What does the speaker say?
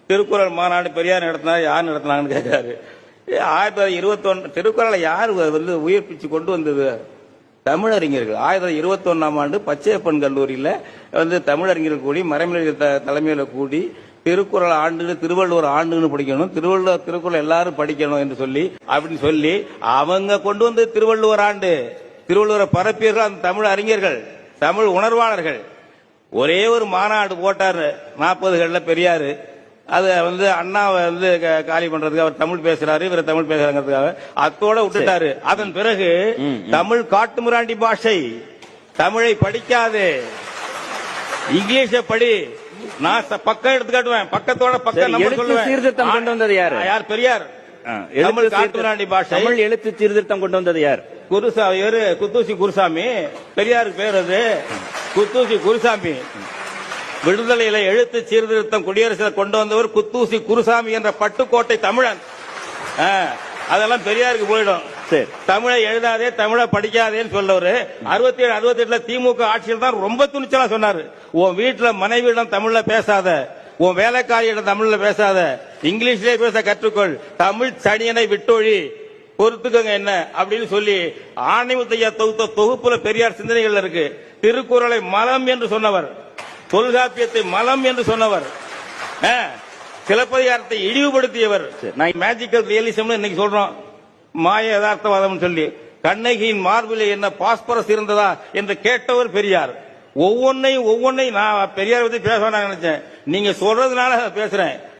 திருக்குறள் மாநாடு பெரியார் நடத்தினா யார் நடத்தினாங்கன்னு கேட்கிறாரு. 1921 திருக்குறளை யார் உயிர்ப்பிச்சு கொண்டு வந்தது? தமிழறிஞர்கள். 1921ஆம் ஆண்டு பச்சையப்பன் கல்லூரியில் தமிழறிஞர்கள் கூடி மறைமலை தலைமையில் கூடி திருக்குறள் ஆண்டு திருவள்ளுவர் ஆண்டுன்னு படிக்கணும், திருக்குறள் எல்லாரும் படிக்கணும் என்று சொல்லி அவங்க கொண்டு வந்து திருவள்ளுவர் ஆண்டு. திருவள்ளுவரை பரப்பியர்கள் அந்த தமிழ் அறிஞர்கள், தமிழ் உணர்வாளர்கள். ஒரே ஒரு மாநாடு போட்டார் 40களில் பெரியாரு. அது அண்ணாவை காலி பண்றதுக்கு அவர் தமிழ் பேசுறாரு, இவர் தமிழ் பேசுறாங்கிறதுக்காக அத்தோட விட்டுட்டாரு. அதன் பிறகு தமிழ் காட்டுமிராண்டி பாஷை, தமிழை படிக்காது, இங்கிலீஷ படி. நான் பக்கம் எடுத்து காட்டுவேன், பக்கத்தோட பக்கம் சீர்திருத்தம் கொண்டு வந்தது யார்? யார்? பெரியார். தமிழ் காட்டுமிராண்டி பாஷை, தமிழ் எழுத்து சீர்திருத்தம் கொண்டு வந்தது யார்? குருசாமி, குத்தூசி குருசாமி. பெரியாருக்கு பேர் அது குத்தூசி குருசாமி. விடுதலையில எழுத்து சீர்திருத்தம் குடியரசில் கொண்டு வந்தவர் குத்தூசி குருசாமி என்ற பட்டுக்கோட்டை தமிழன். அதெல்லாம் பெரியாருக்கு போயிடும். தமிழை எழுதாதே, தமிழை படிக்காதேன்னு சொல்லவர் 67 68 திமுக ஆட்சியில் தான் ரொம்ப துணிச்சலா சொன்னாரு. உன் வீட்டுல மனைவியிடம் தமிழ்ல பேசாத, உன் வேலைக்காரியிடம் தமிழ்ல பேசாத, இங்கிலீஷ்லயே பேச கற்றுக்கொள், தமிழ் சனியனை விட்டொழி, பொறுத்துக்கங்க என்ன அப்படின்னு சொல்லி ஆணைமுத்தையா தொகுப்புல பெரியார் சிந்தனைகள் இருக்கு. திருக்குறளை மலம் என்று சொன்னவர், தொல்காப்பியத்தை மலம் என்று சொன்னவர், சிலப்பதிகாரத்தை இழிவுபடுத்தியவர். மேஜிக்கல் ரியலிசம் இன்னைக்கு சொல்றோம், மாய யதார்த்தவாதம் சொல்லி. கண்ணகியின் மார்பிலே என்ன பாஸ்பரஸ் இருந்ததா என்று கேட்டவர் பெரியார். ஒவ்வொன்னையும் நான் பெரியார் பத்தி பேச நினைச்சேன், நீங்க சொல்றதுனால பேசுறேன்.